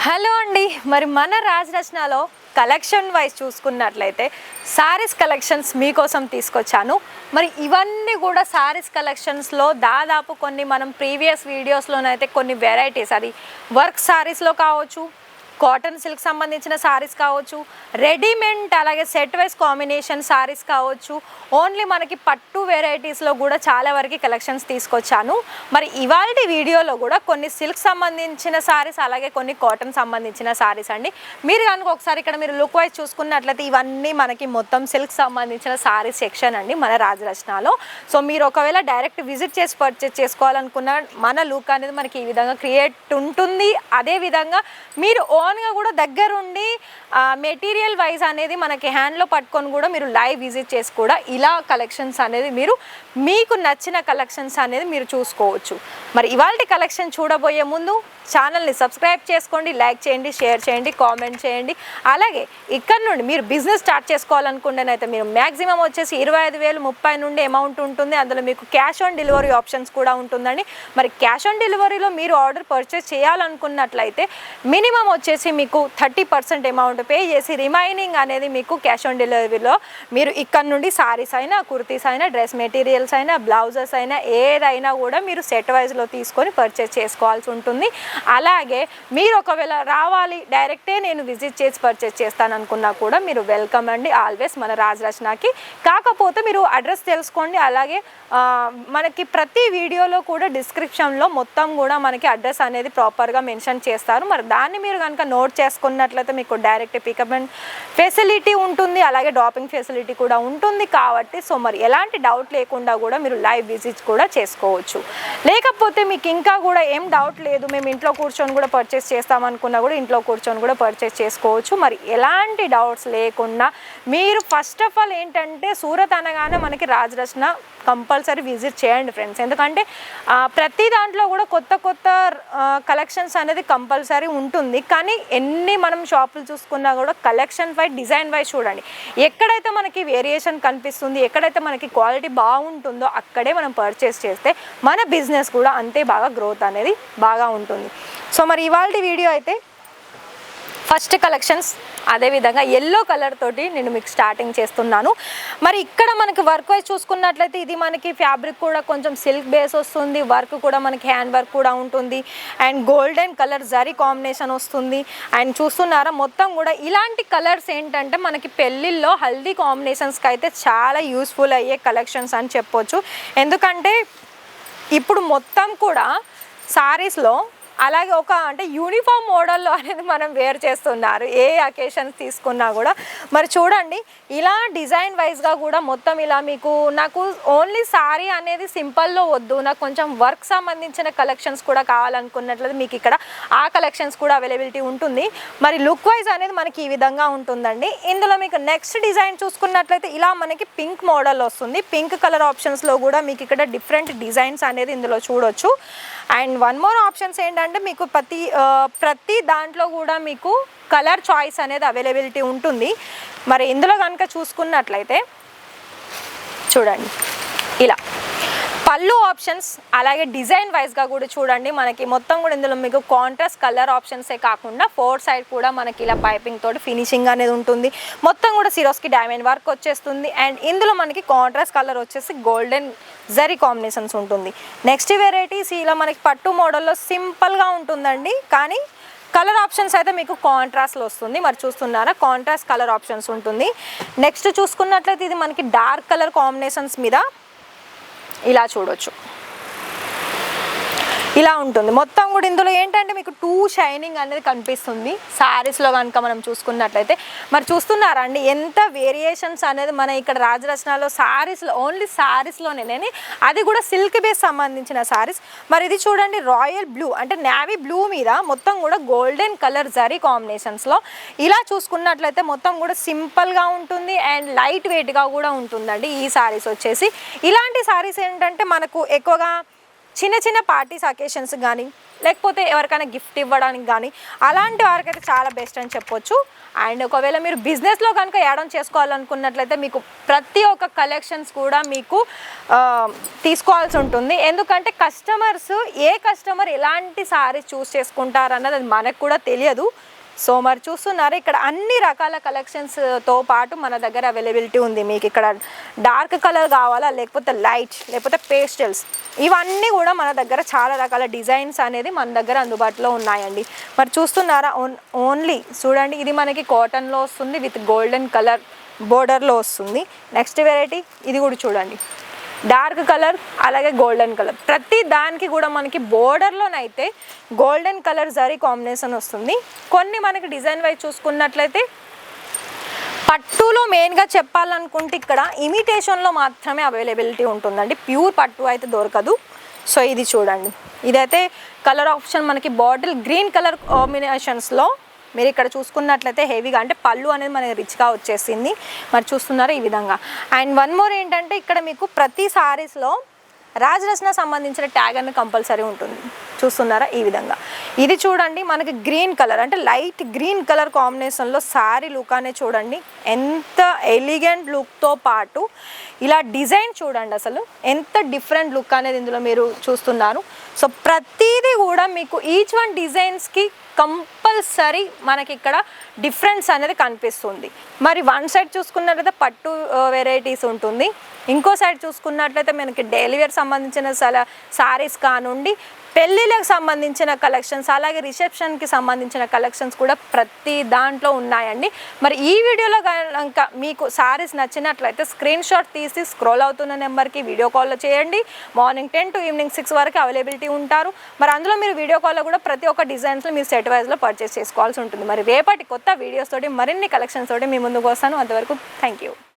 Hello అండి, మరి మన రాజరత్నాలో కలెక్షన్ వైజ్ చూసుకున్నట్లయితే సారీస్ కలెక్షన్స్ మీకోసం తీసుకొచ్చాను. మరి ఇవన్నీ కూడా సారీస్ కలెక్షన్స్లో దాదాపు కొన్ని మనం ప్రీవియస్ వీడియోస్లోనైతే కొన్ని వెరైటీస్, అది వర్క్ సారీస్లో కావచ్చు, కాటన్ సిల్క్ సంబంధించిన సారీస్ కావచ్చు, రెడీమేడ్ అలాగే సెట్ వైజ్ కాంబినేషన్ సారీస్ కావచ్చు, ఓన్లీ మనకి పట్టు వెరైటీస్లో కూడా చాలా వరకు కలెక్షన్స్ తీసుకొచ్చాను. మరి ఇవాళ వీడియోలో కూడా కొన్ని సిల్క్ సంబంధించిన సారీస్ అలాగే కొన్ని కాటన్ సంబంధించిన సారీస్ అండి. మీరు కనుక ఒకసారి ఇక్కడ మీరు లుక్ వైజ్ చూసుకున్నట్లయితే ఇవన్నీ మనకి మొత్తం సిల్క్ సంబంధించిన సారీ సెక్షన్ అండి మన రాజరత్నాలో. సో మీరు ఒకవేళ డైరెక్ట్ విజిట్ చేసి పర్చేస్ చేసుకోవాలనుకున్న మన లుక్ అనేది మనకి ఈ విధంగా క్రియేట్ ఉంటుంది. అదేవిధంగా మీరు ఓన్గా కూడా దగ్గరుండి మెటీరియల్ వైజ్ అనేది మనకి హ్యాండ్లో పట్టుకొని కూడా మీరు లైవ్ విజిట్ చేసి కూడా ఇలా కలెక్షన్స్ అనేది మీరు మీకు నచ్చిన కలెక్షన్స్ అనేది మీరు చూసుకోవచ్చు. మరి ఇవాళ కలెక్షన్ చూడబోయే ముందు ఛానల్ని సబ్స్క్రైబ్ చేసుకోండి, లైక్ చేయండి, షేర్ చేయండి, కామెంట్ చేయండి. అలాగే ఇక్కడ నుండి మీరు బిజినెస్ స్టార్ట్ చేసుకోవాలనుకుంటేనైతే మీరు మ్యాక్సిమం వచ్చేసి 25,000 30 నుండి అమౌంట్ ఉంటుంది. అందులో మీకు క్యాష్ ఆన్ డెలివరీ ఆప్షన్స్ కూడా ఉంటుందండి. మరి క్యాష్ ఆన్ డెలివరీలో మీరు ఆర్డర్ పర్చేస్ చేయాలనుకున్నట్లయితే మినిమం వచ్చేసి మీకు 30% అమౌంట్ పే చేసి రిమైనింగ్ అనేది మీకు క్యాష్ ఆన్ డెలివరీలో మీరు ఇక్కడ నుండి సారీస్ అయినా, కుర్తీస్ అయినా, డ్రెస్ మెటీరియల్స్ అయినా, బ్లౌజెస్ అయినా ఏదైనా కూడా మీరు సెట్ వైజ్లో తీసుకొని పర్చేస్ చేసుకోవాల్సి ఉంటుంది. అలాగే మీరు ఒకవేళ రావాలి డైరెక్టే నేను విజిట్ చేసి పర్చేస్ చేస్తాను అనుకున్నా కూడా మీరు వెల్కమ్ అండి ఆల్వేస్ మన రాజరత్నాకి. కాకపోతే మీరు అడ్రస్ తెలుసుకోండి. అలాగే మనకి ప్రతి వీడియోలో కూడా డిస్క్రిప్షన్లో మొత్తం కూడా మనకి అడ్రస్ అనేది ప్రాపర్గా మెన్షన్ చేస్తారు. మరి దాన్ని మీరు కనుక నోట్ చేసుకున్నట్లయితే మీకు డైరెక్ట్ పికప్ అండ్ ఫెసిలిటీ ఉంటుంది, అలాగే డ్రాపింగ్ ఫెసిలిటీ కూడా ఉంటుంది. కాబట్టి సో మరి ఎలాంటి డౌట్ లేకుండా కూడా మీరు లైవ్ విజిట్ కూడా చేసుకోవచ్చు. లేకపోతే మీకు ఇంకా కూడా ఏం డౌట్ లేదు, మేము ఇంట్లో కూర్చొని కూడా పర్చేస్ చేస్తామనుకున్నా కూడా ఇంట్లో కూర్చొని కూడా పర్చేస్ చేసుకోవచ్చు. మరి ఎలాంటి డౌట్స్ లేకుండా మీరు ఫస్ట్ ఆఫ్ ఆల్ ఏంటంటే సూరత్ అనగానే మనకి రాజరత్న కంపల్సరీ విజిట్ చేయండి ఫ్రెండ్స్. ఎందుకంటే ప్రతి దాంట్లో కూడా కొత్త కొత్త కలెక్షన్స్ అనేది కంపల్సరీ ఉంటుంది. కానీ ఎన్ని మనం షాపులు చూసుకున్నా కూడా కలెక్షన్ వైజ్, డిజైన్ వైజ్ చూడండి. ఎక్కడైతే మనకి వేరియేషన్ కనిపిస్తుంది, ఎక్కడైతే మనకి క్వాలిటీ బాగుంటుందో అక్కడే మనం పర్చేస్ చేస్తే మన బిజినెస్ కూడా అంతే బాగా గ్రోత్ అనేది బాగా ఉంటుంది. సో మరి ఇవాళ వీడియో అయితే ఫస్ట్ కలెక్షన్స్ అదేవిధంగా ఎల్లో కలర్ తోటి నేను మీకు స్టార్టింగ్ చేస్తున్నాను. మరి ఇక్కడ మనకి వర్క్ వైజ్ చూసుకున్నట్లయితే ఇది మనకి ఫ్యాబ్రిక్ కూడా కొంచెం సిల్క్ బేస్ వస్తుంది, వర్క్ కూడా మనకి హ్యాండ్ వర్క్ కూడా ఉంటుంది, and golden colour zari combination వస్తుంది. అండ్ చూస్తున్నారా మొత్తం కూడా ఇలాంటి కలర్స్ ఏంటంటే మనకి పెళ్ళిళ్ళలో హల్దీ కాంబినేషన్స్కి అయితే చాలా యూస్ఫుల్ అయ్యే కలెక్షన్స్ అని చెప్పొచ్చు. ఎందుకంటే ఇప్పుడు మొత్తం కూడా సారీస్లో అలాగే ఒక అంటే యూనిఫామ్ మోడల్లో అనేది మనం వేర్ చేస్తున్నారు ఏ అకేషన్స్ తీసుకున్నా కూడా. మరి చూడండి ఇలా డిజైన్ వైజ్గా కూడా మొత్తం ఇలా మీకు నాకు ఓన్లీ సారీ అనేది సింపుల్లో వద్దు, నాకు కొంచెం వర్క్ సంబంధించిన కలెక్షన్స్ కూడా కావాలనుకున్నట్లయితే మీకు ఇక్కడ ఆ కలెక్షన్స్ కూడా అవైలబిలిటీ ఉంటుంది. మరి లుక్ వైజ్ అనేది మనకి ఈ విధంగా ఉంటుందండి. ఇందులో మీకు నెక్స్ట్ డిజైన్ చూసుకున్నట్లయితే ఇలా మనకి పింక్ మోడల్ వస్తుంది. పింక్ కలర్ ఆప్షన్స్లో కూడా మీకు ఇక్కడ డిఫరెంట్ డిజైన్స్ అనేది ఇందులో చూడొచ్చు. అండ్ వన్ మోర్ ఆప్షన్స్ ఏంటంటే మీకు ప్రతి దాంట్లో కూడా మీకు కలర్ చాయిస్ అనేది అవైలబిలిటీ ఉంటుంది. మరి ఇందులో కనుక చూసుకున్నట్లయితే చూడండి ఇలా పళ్ళు ఆప్షన్స్ అలాగే డిజైన్ వైజ్గా కూడా చూడండి మనకి మొత్తం కూడా ఇందులో మీకు కాంట్రాస్ట్ కలర్ ఆప్షన్సే కాకుండా 4 సైడ్ కూడా మనకి ఇలా పైపింగ్ తోటి ఫినిషింగ్ అనేది ఉంటుంది. మొత్తం కూడా సిరోస్కి డైమండ్ వర్క్ వచ్చేస్తుంది. అండ్ ఇందులో మనకి కాంట్రాస్ట్ కలర్ వచ్చేసి గోల్డెన్ జరీ కాంబినేషన్స్ ఉంటుంది. నెక్స్ట్ వెరైటీస్ ఇలా మనకి పట్టు మోడల్లో సింపుల్గా ఉంటుందండి, కానీ కలర్ ఆప్షన్స్ అయితే మీకు కాంట్రాస్ట్లో వస్తుంది. మరి చూస్తున్నారా కాంట్రాస్ట్ కలర్ ఆప్షన్స్ ఉంటుంది. నెక్స్ట్ చూసుకున్నట్లయితే ఇది మనకి డార్క్ కలర్ కాంబినేషన్స్ మీద ఇలా చూడొచ్చు, ఇలా ఉంటుంది మొత్తం కూడా. ఇందులో ఏంటంటే మీకు షైనింగ్ అనేది కనిపిస్తుంది శారీస్లో కనుక మనం చూసుకున్నట్లయితే. మరి చూస్తున్నారా అండి ఎంత వేరియేషన్స్ అనేది మన ఇక్కడ రాజరత్నాలో శారీస్లో, ఓన్లీ శారీస్లోనే, అది కూడా సిల్క్ బేస్ సంబంధించిన శారీస్. మరి ఇది చూడండి రాయల్ బ్లూ అంటే నేవీ బ్లూ మీద మొత్తం కూడా గోల్డెన్ కలర్ జరీ కాంబినేషన్స్లో ఇలా చూసుకున్నట్లయితే మొత్తం కూడా సింపుల్గా ఉంటుంది అండ్ లైట్ వెయిట్గా కూడా ఉంటుందండి ఈ శారీస్ వచ్చేసి. ఇలాంటి శారీస్ ఏంటంటే మనకు ఎక్కువగా చిన్న చిన్న పార్టీస్ అకేషన్స్ కానీ లేకపోతే ఎవరికైనా గిఫ్ట్ ఇవ్వడానికి కానీ అలాంటి వారికైతే చాలా బెస్ట్ అని చెప్పొచ్చు. అండ్ ఒకవేళ మీరు బిజినెస్లో కనుక యాడ్ ఆన్ చేసుకోవాలనుకున్నట్లయితే మీకు ప్రతి ఒక్క కలెక్షన్స్ కూడా మీకు తీసుకోవాల్సి ఉంటుంది. ఎందుకంటే ఏ కస్టమర్ ఎలాంటి సారీస్ చూస్ చేసుకుంటారు అన్నది అది మనకు కూడా తెలియదు. సో మరి చూస్తున్నారు ఇక్కడ అన్ని రకాల కలెక్షన్స్తో పాటు మన దగ్గర అవైలబిలిటీ ఉంది. మీకు ఇక్కడ డార్క్ కలర్ కావాలా, లేకపోతే లైట్, లేకపోతే పేస్టల్స్, ఇవన్నీ కూడా మన దగ్గర చాలా రకాల డిజైన్స్ అనేది మన దగ్గర అందుబాటులో ఉన్నాయండి. మరి చూస్తున్నారా, ఓన్లీ చూడండి, ఇది మనకి కాటన్లో వస్తుంది విత్ గోల్డెన్ కలర్ బోర్డర్లో వస్తుంది. నెక్స్ట్ వెరైటీ ఇది కూడా చూడండి, డార్క్ కలర్ అలాగే గోల్డెన్ కలర్, ప్రతి దానికి కూడా మనకి బోర్డర్లోనైతే గోల్డెన్ కలర్ జరీ కాంబినేషన్ వస్తుంది. కొన్ని మనకి డిజైన్ వైజ్ చూసుకున్నట్లయితే పట్టులో మెయిన్గా చెప్పాలనుకుంటే ఇక్కడ ఇమిటేషన్లో మాత్రమే అవైలబిలిటీ ఉంటుందండి, ప్యూర్ పట్టు అయితే దొరకదు. సో ఇది చూడండి, ఇదైతే కలర్ ఆప్షన్ మనకి బాటిల్ గ్రీన్ కలర్ కాంబినేషన్స్లో మీరు ఇక్కడ చూసుకున్నట్లయితే హెవీగా అంటే పళ్ళు అనేది మనకి రిచ్గా వచ్చేసింది. మరి చూస్తున్నారా ఈ విధంగా. అండ్ వన్ మోర్ ఏంటంటే ఇక్కడ మీకు ప్రతి సారీస్లో రాజరత్న సంబంధించిన ట్యాగ్ అనేది కంపల్సరీ ఉంటుంది. చూస్తున్నారా ఈ విధంగా. ఇది చూడండి మనకి గ్రీన్ కలర్ అంటే లైట్ గ్రీన్ కలర్ కాంబినేషన్లో సారీ లుక్ అనేది చూడండి, ఎంత ఎలిగెంట్ లుక్తో పాటు ఇలా డిజైన్ చూడండి, అసలు ఎంత డిఫరెంట్ లుక్ అనేది ఇందులో మీరు చూస్తున్నారు. సో ప్రతిదీ కూడా మీకు ఈచ్ వన్ డిజైన్స్కి కంపల్సరీ మనకి ఇక్కడ డిఫరెన్స్ అనేది కనిపిస్తుంది. మరి వన్ సైడ్ చూసుకున్నట్లయితే పట్టు వెరైటీస్ ఉంటుంది, ఇంకో సైడ్ చూసుకున్నట్లయితే మనకి డైలీ వేర్ సంబంధించిన సారీస్ కానుండి పెళ్ళిళ్ళకి సంబంధించిన కలెక్షన్స్ అలాగే రిసెప్షన్కి సంబంధించిన కలెక్షన్స్ కూడా ప్రతి దాంట్లో ఉన్నాయండి. మరి ఈ వీడియోలో కనుక మీకు సారీస్ నచ్చినట్లయితే స్క్రీన్ షాట్ తీసి స్క్రోల్ అవుతున్న నెంబర్కి వీడియో కాల్లో చేయండి. మార్నింగ్ 10 to ఈవినింగ్ 6 వరకు అవైలబిలిటీ ఉంటారు. మరి అందులో మీరు వీడియో కాల్లో కూడా ప్రతి ఒక్క డిజైన్స్లో మీరు సెట్ వైజ్లో పర్చేస్ చేసుకోవాల్సి ఉంటుంది. మరి రేపటి కొత్త వీడియోస్ తోటి మరిన్ని కలెక్షన్స్ తోటి మీ ముందుకు వస్తాను. అంతవరకు థ్యాంక్ యూ.